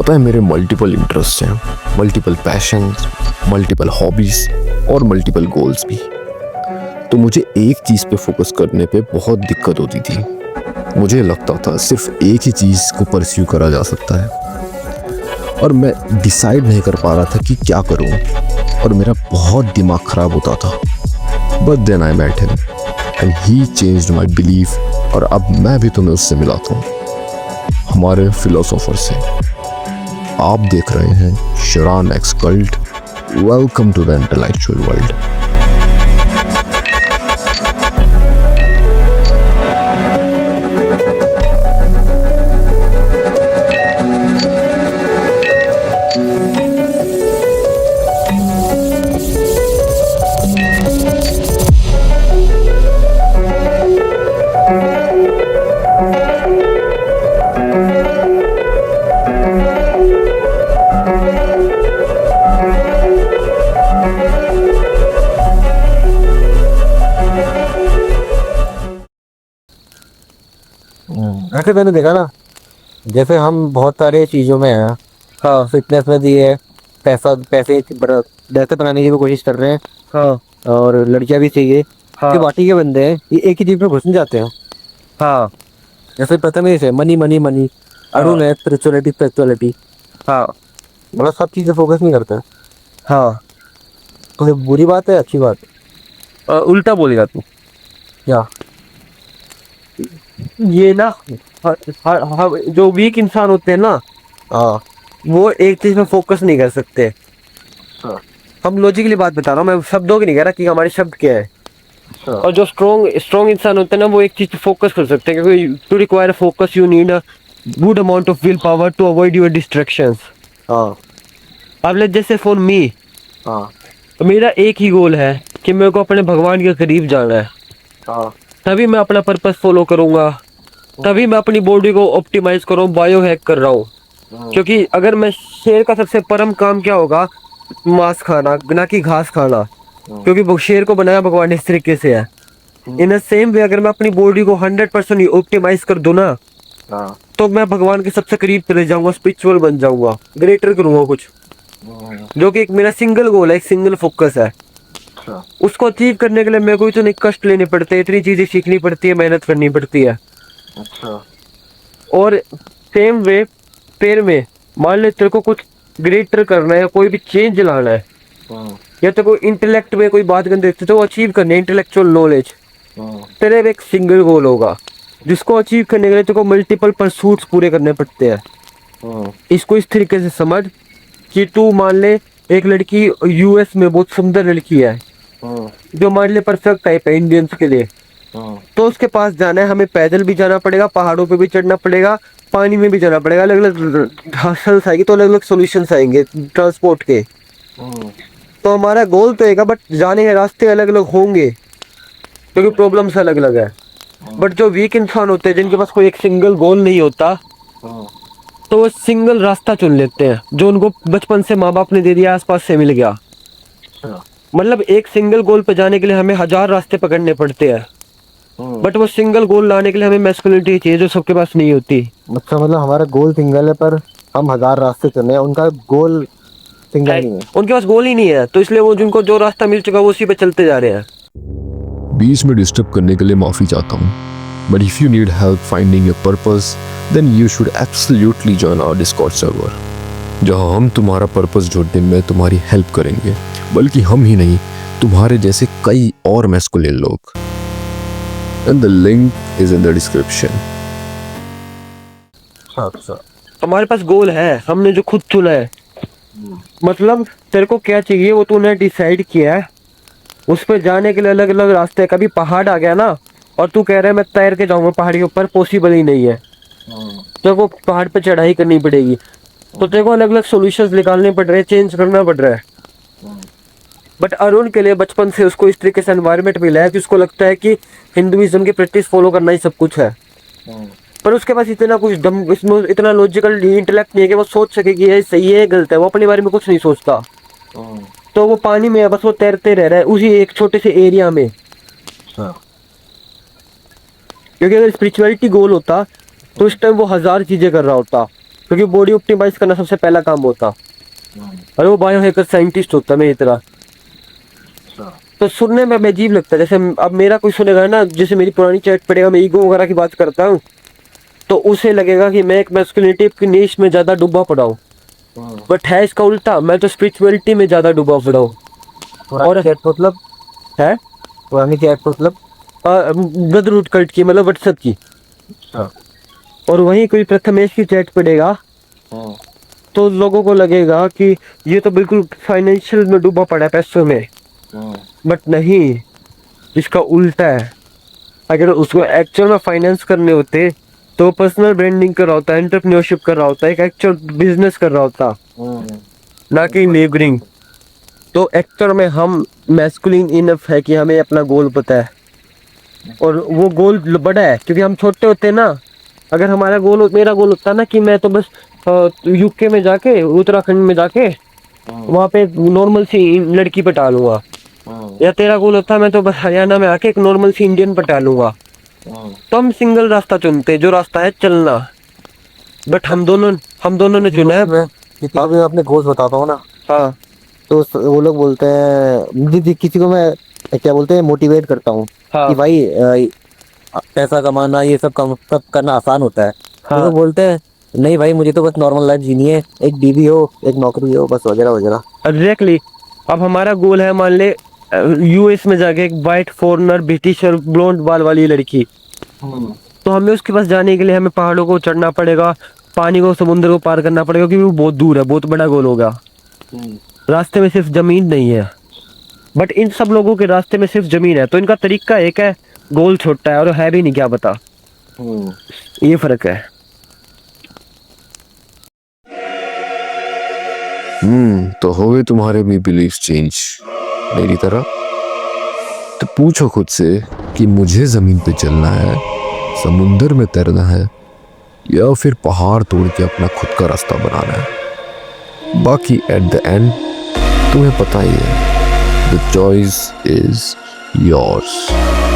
पता है मेरे मल्टीपल इंटरेस्ट हैं, मल्टीपल पैशंस, मल्टीपल हॉबीज और मल्टीपल गोल्स भी। तो मुझे एक चीज़ पे फोकस करने पे बहुत दिक्कत होती थी। मुझे लगता था सिर्फ एक ही चीज़ को परस्यू करा जा सकता है और मैं डिसाइड नहीं कर पा रहा था कि क्या करूं, और मेरा बहुत दिमाग ख़राब होता था। But then I met him and he changed my belief, और अब मैं भी तुम्हें उससे मिलाता हूँ, हमारे फिलोसोफर से। आप देख रहे हैं Sharan x cult. Welcome to the intellectual world. ऐसे मैंने देखा ना, जैसे हम बहुत सारे चीज़ों में हैं। हाँ, फिटनेस में भी है, पैसे जैसे बनाने की भी कोशिश कर रहे हैं। हाँ, और लड़कियां भी चाहिए। हाँ, ये बाटी के बंदे हैं, ये एक ही चीज में घुस जाते हैं। हाँ, जैसे प्रथम से मनी मनी मनी, अरुण है स्पिरिचुअलिटी स्पिरिचुअलिटी। हाँ, मतलब सब चीज़ें फोकस नहीं करते हैं। हाँ, तो ये बुरी बात है अच्छी बात है? उल्टा बोलेगा तू क्या? ये ना, जो वीक इंसान होते हैं ना, हाँ, वो एक चीज में फोकस नहीं कर सकते। हाँ, हम लॉजिकली बात बता रहा हूँ, मैं शब्दों की नहीं कह रहा कि हमारे शब्द क्या है। हाँ, और जो स्ट्रॉन्ग इंसान होते हैं ना, वो एक चीज पे फोकस कर सकते हैं, क्योंकि to require focus you need a good amount of will power to avoid your distractions. हाँ, अब लेट्स जैसे फॉर मी, हाँ, तो मेरा एक ही गोल है कि मेरे को अपने भगवान के करीब जाना है। हाँ, तभी मैं अपना पर्पस फॉलो करूंगा, तभी मैं अपनी बॉडी को ऑप्टिमाइज कर रहा हूँ, बायो हैक कर रहा हूँ। क्योंकि अगर मैं, शेर का सबसे परम काम क्या होगा? मांस खाना, ना कि घास खाना। क्योंकि वो शेर को बनाया भगवान ने इस तरीके से है। इन द सेम वे, अगर मैं अपनी बॉडी को 100% ऑप्टिमाइज कर दूं ना, तो मैं भगवान के सबसे करीब चले जाऊंगा, स्पिरिचुअल बन जाऊंगा, ग्रेटर करूंगा कुछ। जो कि एक मेरा सिंगल गोल है, एक सिंगल फोकस है। उसको अचीव करने के लिए मेरे को इतने कष्ट लेने पड़ते हैं, इतनी चीजें सीखनी पड़ती है, मेहनत करनी पड़ती है। अच्छा। और सेम वे, फिर में मान ले तेरे को कुछ ग्रेटर करना है, कोई भी चेंज लाना है, या तेरे को इंटेलेक्ट में कोई बात करनी है, तो अचीव करनी है इंटेलेक्चुअल नॉलेज, तेरे एक सिंगल गोल होगा, जिसको अचीव करने के लिए तेरे को मल्टीपल परसूट्स पूरे करने पड़ते हैं। इसको इस तरीके से समझ कि तू मान ले एक लड़की यूएस में बहुत सुंदर लड़की है, जो हमारे लिए परफेक्ट टाइप है इंडियंस के लिए, तो उसके पास जाना है, हमें पैदल भी जाना पड़ेगा, पहाड़ों पे भी चढ़ना पड़ेगा, पानी में भी जाना पड़ेगा, अलग अलग हसल्स आएगी, तो अलग अलग सॉल्यूशंस आएंगे ट्रांसपोर्ट के। तो हमारा गोल तो एक, बट जाने के रास्ते अलग अलग होंगे, क्योंकि प्रॉब्लम्स अलग अलग है। बट जो वीक इंसान होते हैं, जिनके पास कोई एक सिंगल गोल नहीं होता, तो वो सिंगल रास्ता चुन लेते हैं, जो उनको बचपन से माँ बाप ने दे दिया, आसपास से मिल गया। मतलब एक सिंगल गोल पे जाने के लिए हमें 1000 रास्ते पकड़ने पड़ते हैं, बट वो सिंगल गोल लाने के लिए हमें मैस्कुलिनिटी चाहिए, जो सबके पास नहीं होती। अच्छा, मतलब हमारा गोल सिंगल है, पर हम 1000 रास्ते चुन रहे हैं, उनका गोल सिंगल नहीं है, उनके पास गोल ही नहीं है, तो इसलिए वो, जिनको जो रास्ता मिल चुका वो उसी पे चलते जा रहे हैं। बीच में डिस्टर्ब करने के लिए माफ़ी चाहता हूँ, but if you need help finding your purpose, then you should absolutely join our Discord server, जहाँ हम तुम्हारा पर्पस ढूंढने में तुम्हारी हेल्प करेंगे, बल्कि हम ही नहीं, तुम्हारे जैसे कई और मैस्कुलिन लोग। And the link is in the description. अच्छा, हमारे पास गोल है, हमने जो खुद चुना है। मतलब तेरे को क्या चाहिए वो तूने डिसाइड किया है, उस पर जाने के लिए अलग अलग रास्ते। कभी पहाड़ आ गया ना, और तू कह रहा है मैं तैर के जाऊंगा पहाड़ के ऊपर, पॉसिबल ही नहीं है। तो वो पहाड़ पे चढ़ाई करनी पड़ेगी, तो तेरे को अलग अलग सॉल्यूशंस निकालने पड़ रहे हैं, चेंज करना पड़ रहा है। बट अरुण के लिए बचपन से उसको इस तरीके से एनवायरनमेंट मिला है कि उसको लगता है कि हिंदुइज्म की प्रैक्टिस फॉलो करना ही सब कुछ है। पर उसके पास इतना कुछ दम, इसमें इतना लॉजिकल इंटेलेक्ट नहीं है कि वो सोच सके कि ये सही है गलत है। वो अपने बारे में कुछ नहीं सोचता, तो वो पानी में है, बस वो तैरते रह रहा है उसी एक छोटे से एरिया में। क्योंकि अगर स्पिरिचुअलिटी गोल होता तो उस टाइम वो 1000 चीजें कर रहा होता, क्योंकि बॉडी ऑप्टिमाइज करना सबसे पहला काम होता। और वो बायो हैकर साइंटिस्ट होता मेरी तरह। तो सुनने में हमें अजीब लगता है, जैसे अब मेरा कोई सुनेगा ना, जैसे मेरी पुरानी चैट पड़ेगा, मैं ईगो वगैरह की बात करता हूँ, तो उसे लगेगा कि मैं एक मैस्कुलिनिटी की नीश में ज़्यादा डूबा पड़ा हूँ। बट है इसका उल्टा, मैं तो स्पिरिचुअलिटी में ज़्यादा डूबा पड़ा हूँ। और चैट मतलब है पुरानी चैट मतलब ब्रदरहुड कल्ट की, मतलब व्हाट्सएप की। अच्छा। और वहीं कोई प्रथमेश की चैट पड़ेगा तो लोगों को लगेगा कि ये तो बिल्कुल फाइनेंशियल में डूबा पड़ा है, पैसों में। बट नहीं, इसका उल्टा है। अगर उसको एक्चुअल में फाइनेंस करने होते तो पर्सनल ब्रांडिंग कर रहा होता, एंटरप्रेन्योरशिप कर रहा होता, एक एक्चुअल बिजनेस कर रहा होता, ना कि लेबरिंग। तो एक्चुअल में हम मैस्कुलिन इनफ है कि हमें अपना गोल पता है, और वो गोल बड़ा है क्योंकि हम छोटे होते हैं ना। अगर हमारा गोल, मेरा गोल होता ना कि मैं तो बस यूके में जाके, उत्तराखंड में जाके वहाँ पे नॉर्मल सी लड़की पटा लूंगा, या तेरा गोल होता मैं तो बस हरियाणा में आके एक नॉर्मल सी इंडियन पटा लूंगा, तो हम सिंगल रास्ता चुनते, जो रास्ता है चलना। बट हम दोनों ने चुना है। किसी को भी मैं अपने गोल्स बताता हूँ ना, हाँ तो वो लोग बोलते हैं, किसी को मैं क्या बोलते हैं, मोटिवेट करता हूँ हाँ कि भाई पैसा कमाना ये सब सब करना आसान होता है। हाँ। तो वो बोलते हैं नहीं भाई, मुझे तो बस नॉर्मल लाइफ जीनी है, एक बीवी हो, एक नौकरी हो, बस वगैरह वगैरह। एग्जैक्टली। अब हमारा गोल है, मान ले यूएस में जाके एक वाइट फॉरेनर ब्रिटिश और ब्लोंड बाल वाली लड़की, तो हमें उसके पास जाने के लिए हमें पहाड़ों को चढ़ना पड़ेगा, पानी को, समुद्र को पार करना पड़ेगा, क्योंकि वो बहुत दूर है, बहुत बड़ा गोल होगा। रास्ते में सिर्फ जमीन नहीं है। बट इन सब लोगों के रास्ते में सिर्फ जमीन है, तो इनका तरीका एक है, गोल छोटा है और है भी नहीं, क्या बता। ये फर्क है। तो हो गए तुम्हारे भी बिलीफ चेंज मेरी तरह। तो पूछो खुद से कि मुझे जमीन पे चलना है, समुंदर में तैरना है, या फिर पहाड़ तोड़ के अपना खुद का रास्ता बनाना है। बाकी एट द एंड तुम्हें पता ही है, द चॉइस इज योर्स।